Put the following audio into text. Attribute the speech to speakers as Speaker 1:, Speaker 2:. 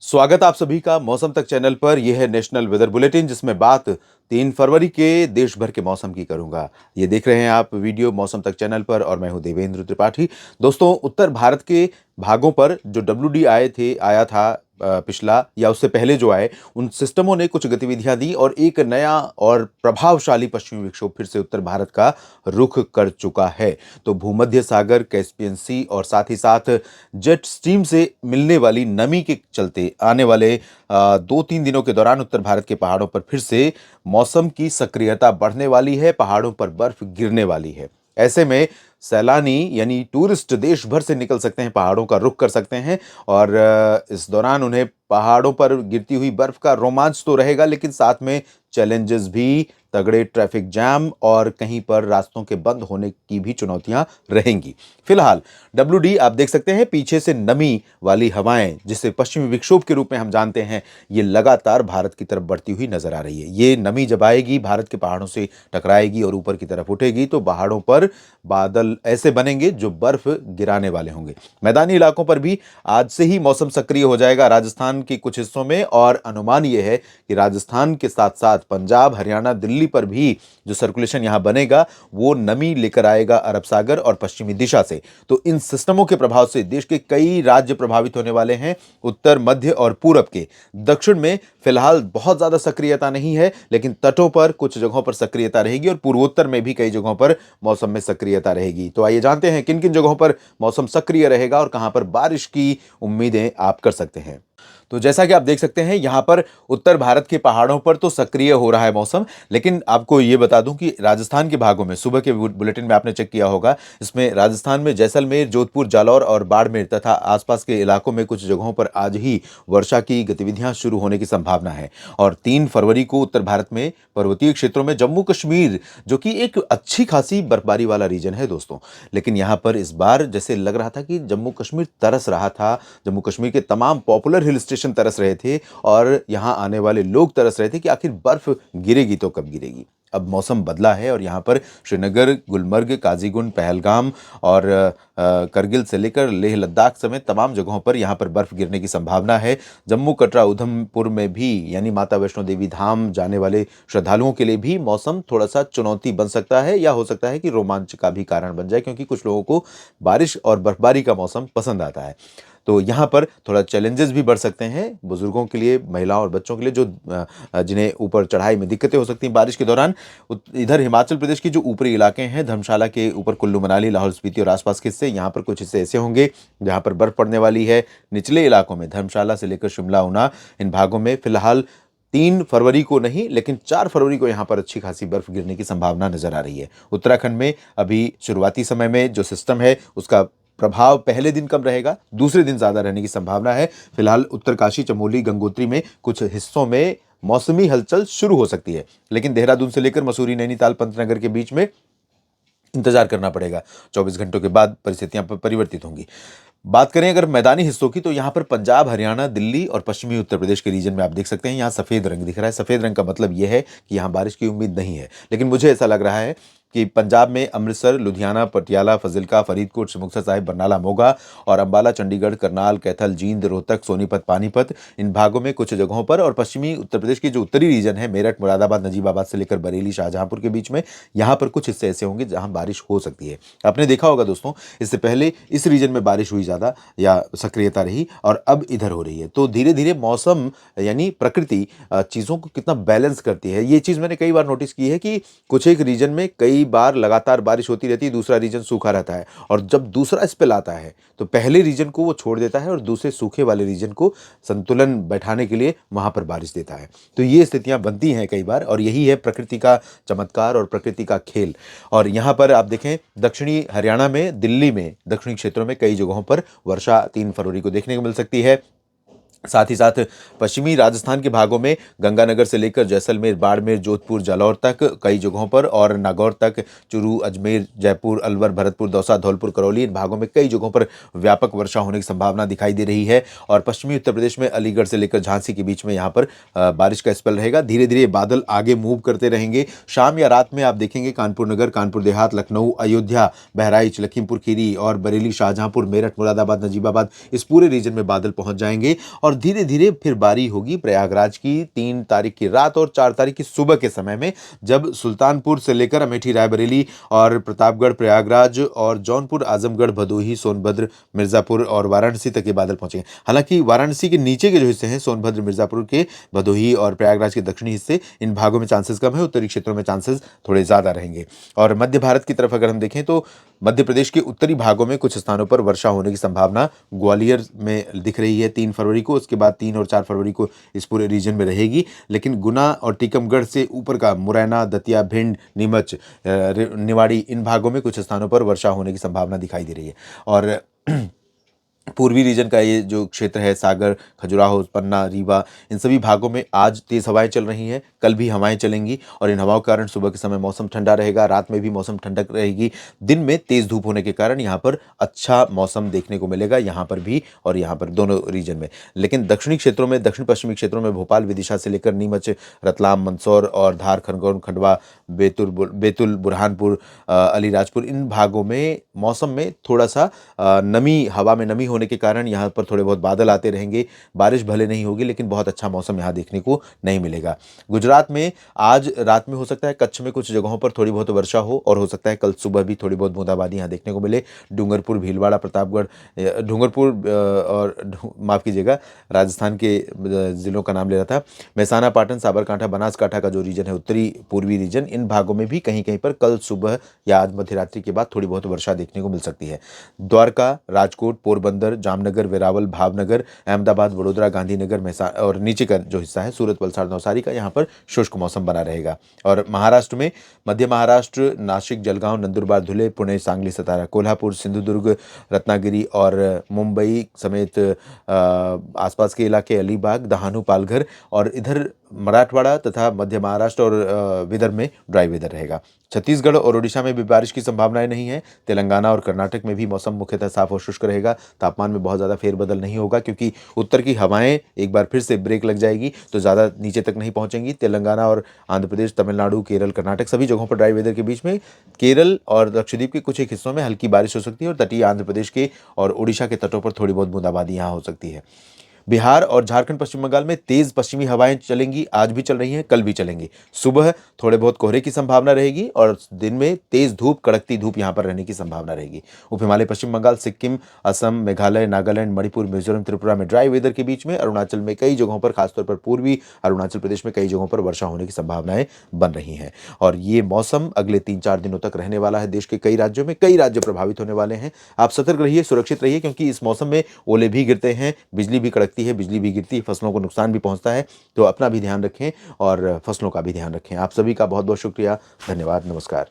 Speaker 1: स्वागत आप सभी का मौसम तक चैनल पर। यह है नेशनल वेदर बुलेटिन, जिसमें बात 3 फरवरी के देश भर के मौसम की करूंगा। ये देख रहे हैं आप वीडियो मौसम तक चैनल पर और मैं हूं देवेंद्र त्रिपाठी। दोस्तों, उत्तर भारत के भागों पर जो WD आया था पिछला या उससे पहले जो आए, उन सिस्टमों ने कुछ गतिविधियां दी और एक नया और प्रभावशाली पश्चिमी विक्षोभ फिर से उत्तर भारत का रुख कर चुका है। तो भूमध्य सागर, कैस्पियन सी और साथ ही साथ जेट स्ट्रीम से मिलने वाली नमी के चलते आने वाले 2-3 दिनों के दौरान उत्तर भारत के पहाड़ों पर फिर से मौसम की सक्रियता बढ़ने वाली है, पहाड़ों पर बर्फ गिरने वाली है। ऐसे में सैलानी यानी टूरिस्ट देश भर से निकल सकते हैं, पहाड़ों का रुख कर सकते हैं और इस दौरान उन्हें पहाड़ों पर गिरती हुई बर्फ का रोमांच तो रहेगा, लेकिन साथ में चैलेंजेस भी, तगड़े ट्रैफिक जैम और कहीं पर रास्तों के बंद होने की भी चुनौतियां रहेंगी। फिलहाल WD आप देख सकते हैं, पीछे से नमी वाली हवाएं, जिसे पश्चिमी विक्षोभ के रूप में हम जानते हैं, ये लगातार भारत की तरफ बढ़ती हुई नजर आ रही है। ये नमी जब आएगी, भारत के पहाड़ों से टकराएगी और ऊपर की तरफ उठेगी, तो पहाड़ों पर बादल ऐसे बनेंगे जो बर्फ गिराने वाले होंगे। मैदानी इलाकों पर भी आज से ही मौसम सक्रिय हो जाएगा, राजस्थान के कुछ हिस्सों में, और अनुमान यह है कि राजस्थान के साथ साथ पंजाब, हरियाणा, दिल्ली पर भी जो सर्कुलेशन यहां बनेगा, वो नमी लेकर आएगा अरब सागर और पश्चिमी दिशा से। तो इन सिस्टमों के प्रभाव से देश के कई राज्य प्रभावित होने वाले हैं। उत्तर, मध्य और पूरब के दक्षिण में फिलहाल बहुत ज्यादा सक्रियता नहीं है, लेकिन तटों पर कुछ जगहों पर सक्रियता रहेगी और पूर्वोत्तर में भी कई जगहों पर मौसम में सक्रियता रहेगी। तो आइए जानते हैं किन किन जगहों पर मौसम सक्रिय रहेगा और कहां पर बारिश की उम्मीदें आप कर सकते हैं। तो जैसा कि आप देख सकते हैं, यहां पर उत्तर भारत के पहाड़ों पर तो सक्रिय हो रहा है मौसम, लेकिन आपको यह बता दूं कि राजस्थान के भागों में, सुबह के बुलेटिन में आपने चेक किया होगा, इसमें राजस्थान में जैसलमेर, जोधपुर, जालौर और बाड़मेर तथा आसपास के इलाकों में कुछ जगहों पर आज ही वर्षा की गतिविधियां शुरू होने की संभावना है। और 3 फरवरी को उत्तर भारत में पर्वतीय क्षेत्रों में जम्मू कश्मीर, जो कि एक अच्छी खासी बर्फबारी वाला रीजन है दोस्तों, लेकिन यहां पर इस बार जैसे लग रहा था कि जम्मू कश्मीर तरस रहा था, जम्मू कश्मीर के तमाम पॉपुलर हिल स्टेशन तरस रहे थे और यहां आने वाले लोग तरस रहे थे कि आखिर बर्फ गिरेगी तो कब गिरेगी। अब मौसम बदला है और यहां पर श्रीनगर, गुलमर्ग, काजीगुंड, पहलगाम और करगिल से लेकर लेह लद्दाख समेत तमाम जगहों पर यहां पर बर्फ गिरने की संभावना है। जम्मू, कटरा, उधमपुर में भी, यानी माता वैष्णो देवी धाम जाने वाले श्रद्धालुओं के लिए भी मौसम थोड़ा सा चुनौती बन सकता है, या हो सकता है कि रोमांच का भी कारण बन जाए, क्योंकि कुछ लोगों को बारिश और बर्फबारी का मौसम पसंद आता है। तो यहाँ पर थोड़ा चैलेंजेस भी बढ़ सकते हैं बुजुर्गों के लिए, महिलाओं और बच्चों के लिए, जो जिन्हें ऊपर चढ़ाई में दिक्कतें हो सकती हैं बारिश के दौरान। इधर हिमाचल प्रदेश के जो ऊपरी इलाके हैं, धर्मशाला के ऊपर कुल्लू मनाली, लाहौल स्पीति और आसपास के हिस्से, यहाँ पर कुछ हिस्से ऐसे होंगे जहाँ पर बर्फ पड़ने वाली है। निचले इलाकों में धर्मशाला से लेकर शिमला, ऊना, इन भागों में फिलहाल 3 फरवरी को नहीं, लेकिन 4 फरवरी को यहां पर अच्छी खासी बर्फ गिरने की संभावना नजर आ रही है। उत्तराखंड में अभी शुरुआती समय में जो सिस्टम है, उसका प्रभाव पहले दिन कम रहेगा, दूसरे दिन ज्यादा रहने की संभावना है। फिलहाल उत्तरकाशी, चमोली, गंगोत्री में कुछ हिस्सों में मौसमी हलचल शुरू हो सकती है, लेकिन देहरादून से लेकर मसूरी, नैनीताल, पंतनगर के बीच में इंतजार करना पड़ेगा। 24 घंटों के बाद परिस्थितियां परिवर्तित होंगी। बात करें अगर मैदानी हिस्सों की, तो यहां पर पंजाब, हरियाणा, दिल्ली और पश्चिमी उत्तर प्रदेश के रीजन में आप देख सकते हैं, यहां सफेद रंग दिख रहा है। सफेद रंग का मतलब यह है कि यहां बारिश की उम्मीद नहीं है, लेकिन मुझे ऐसा लग रहा है कि पंजाब में अमृतसर, लुधियाना, पटियाला, फजिल्का, फरीदकोट, मुक्तसर साहिब, बरनाला, मोगा और अंबाला, चंडीगढ़, करनाल, कैथल, जींद, रोहतक, सोनीपत, पानीपत, इन भागों में कुछ जगहों पर, और पश्चिमी उत्तर प्रदेश की जो उत्तरी रीजन है, मेरठ, मुरादाबाद, नजीबाबाद से लेकर बरेली, शाहजहांपुर के बीच में, यहां पर कुछ हिस्से ऐसे होंगे जहां बारिश हो सकती है। आपने देखा होगा दोस्तों, इससे पहले इस रीजन में बारिश हुई ज्यादा या सक्रियता रही, और अब इधर हो रही है। तो धीरे धीरे मौसम यानी प्रकृति चीजों को कितना बैलेंस करती है, ये चीज मैंने कई बार नोटिस की है कि कुछ एक रीजन में कई बार लगातार बारिश होती रहती है, दूसरा रीजन सूखा रहता है, और जब दूसरा स्पेल आता है तो पहले रीजन को वो छोड़ देता है और दूसरे सूखे वाले रीजन को संतुलन बैठाने के लिए वहां पर बारिश देता है। तो ये स्थितियां बनती हैं कई बार, और यही है प्रकृति का चमत्कार और प्रकृति का खेल। और यहां पर आप देखें, दक्षिणी हरियाणा में, दिल्ली में, दक्षिणी क्षेत्रों में कई जगहों पर वर्षा 3 फरवरी को देखने को मिल सकती है। साथ ही साथ पश्चिमी राजस्थान के भागों में गंगानगर से लेकर जैसलमेर, बाड़मेर, जोधपुर, जालौर तक कई जगहों पर, और नागौर तक, चूरू, अजमेर, जयपुर, अलवर, भरतपुर, दौसा, धौलपुर, करौली, इन भागों में कई जगहों पर व्यापक वर्षा होने की संभावना दिखाई दे रही है। और पश्चिमी उत्तर प्रदेश में अलीगढ़ से लेकर झांसी के बीच में यहाँ पर बारिश का स्पेल रहेगा। धीरे धीरे बादल आगे मूव करते रहेंगे। शाम या रात में आप देखेंगे कानपुर नगर, कानपुर देहात, लखनऊ, अयोध्या, बहराइच, लखीमपुर खीरी और बरेली, शाहजहांपुर, मेरठ, मुरादाबाद, नजीबाबाद, इस पूरे रीजन में बादल पहुंच जाएंगे। और और धीरे-धीरे फिर बारी होगी प्रयागराज की 3 तारीख की रात और 4 तारीख की सुबह के समय में, जब सुल्तानपुर से लेकर अमेठी, रायबरेली और प्रतापगढ़, प्रयागराज और जौनपुर, आजमगढ़, भदोही, सोनभद्र, मिर्ज़ापुर और वाराणसी तक ये बादल पहुँचेंगे। हालाँकि वाराणसी के नीचे के जो हिस्से हैं, सोनभद्र, मिर्ज़ापुर के, भदोही और प्रयागराज के दक्षिणी हिस्से, इन भागों में चांसेस कम है, उत्तरी क्षेत्रों में चांसेस थोड़े ज़्यादा रहेंगे। और मध्य भारत की तरफ अगर हम देखें तो मध्य प्रदेश के उत्तरी भागों में कुछ स्थानों पर वर्षा होने की संभावना ग्वालियर में दिख रही है 3 फरवरी को, उसके बाद 3 और 4 फरवरी को इस पूरे रीजन में रहेगी। लेकिन गुना और टीकमगढ़ से ऊपर का मुरैना, दतिया, भिंड, नीमच, निवाड़ी, इन भागों में कुछ स्थानों पर वर्षा होने की संभावना दिखाई दे रही है। और पूर्वी रीजन का ये जो क्षेत्र है, सागर, खजुराहो, पन्ना, रीवा, इन सभी भागों में आज तेज़ हवाएं चल रही हैं, कल भी हवाएं चलेंगी और इन हवाओं के कारण सुबह के समय मौसम ठंडा रहेगा, रात में भी मौसम ठंडक रहेगी। दिन में तेज़ धूप होने के कारण यहाँ पर अच्छा मौसम देखने को मिलेगा, यहाँ पर भी और यहाँ पर, दोनों रीजन में। लेकिन दक्षिणी क्षेत्रों में, दक्षिण पश्चिमी क्षेत्रों में भोपाल, विदिशा से लेकर नीमच, रतलाम, मंदसौर और धार, खरगोन, खंडवा, बैतूल, बुरहानपुर, अलीराजपुर, इन भागों में मौसम में थोड़ा सा नमी, हवा में नमी होने के कारण यहाँ पर थोड़े बहुत बादल आते रहेंगे। बारिश भले नहीं होगी लेकिन बहुत अच्छा मौसम यहाँ देखने को नहीं मिलेगा। गुजरात में आज रात में हो सकता है कच्छ में कुछ जगहों पर थोड़ी बहुत वर्षा हो और हो सकता है कल सुबह भी थोड़ी बहुत बूंदाबांदी यहाँ देखने को मिले। डूंगरपुर, भीलवाड़ा, प्रतापगढ़, डूंगरपुर और माफ़ कीजिएगा, राजस्थान के ज़िलों का नाम ले रहा था, मेहसाना, पाटन, साबरकांठा, बनासकांठा का जो रीजन है, उत्तरी पूर्वी रीजन, इन भागों में भी कहीं कहीं पर कल सुबह या आज मध्यरात्रि के बाद थोड़ी बहुत वर्षा देखने को मिल सकती है। द्वारका, राजकोट, पोरबंदर, जामनगर, वेरावल, भावनगर, अहमदाबाद, वडोदरा, गांधीनगर, मेहसाना और नीचे का जो हिस्सा है, सूरत, वलसाड़, नवसारी का, यहाँ पर शुष्क मौसम बना रहेगा। और महाराष्ट्र में मध्य महाराष्ट्र, नासिक, जलगांव, नंदुरबार, धुले, पुणे, सांगली, सतारा, कोल्हापुर, सिंधुदुर्ग, रत्नागिरी और मुंबई समेत आसपास के इलाके, अलीबाग, दहानू, पालघर और इधर मराठवाड़ा तथा मध्य महाराष्ट्र और विदर्भ में ड्राई वेदर रहेगा। छत्तीसगढ़ और ओडिशा में भी बारिश की संभावनाएं नहीं है। तेलंगाना और कर्नाटक में भी मौसम मुख्यतः साफ और शुष्क रहेगा। तापमान में बहुत ज़्यादा फेरबदल नहीं होगा क्योंकि उत्तर की हवाएं एक बार फिर से ब्रेक लग जाएगी तो ज़्यादा नीचे तक नहीं पहुंचेंगी। तेलंगाना और आंध्र प्रदेश, तमिलनाडु, केरल, कर्नाटक सभी जगहों पर ड्राई वेदर के बीच में केरल और लक्षद्वीप के कुछ एक हिस्सों में हल्की बारिश हो सकती है और तटीय आंध्र प्रदेश के और ओडिशा के तटों पर थोड़ी बहुत बूंदाबांदी यहाँ हो सकती है। बिहार और झारखंड, पश्चिम बंगाल में तेज पश्चिमी हवाएं चलेंगी, आज भी चल रही हैं, कल भी चलेंगी। सुबह थोड़े बहुत कोहरे की संभावना रहेगी और दिन में तेज धूप, कड़कती धूप यहां पर रहने की संभावना रहेगी। उप हिमालय पश्चिम बंगाल, सिक्किम, असम, मेघालय, नागालैंड, मणिपुर, मिजोरम, त्रिपुरा में ड्राई वेदर के बीच में, अरुणाचल में कई जगहों पर, खासतौर पर पूर्वी अरुणाचल प्रदेश में कई जगहों पर वर्षा होने की संभावनाएं बन रही हैं। और ये मौसम अगले 3-4 दिनों तक रहने वाला है। देश के कई राज्यों में कई राज्य प्रभावित होने वाले हैं। आप सतर्क रहिए, सुरक्षित रहिए, क्योंकि इस मौसम में ओले भी गिरते हैं, बिजली भी कड़कती है, बिजली भी गिरती है, फसलों को नुकसान भी पहुंचता है। तो अपना भी ध्यान रखें और फसलों का भी ध्यान रखें। आप सभी का बहुत बहुत शुक्रिया, धन्यवाद, नमस्कार।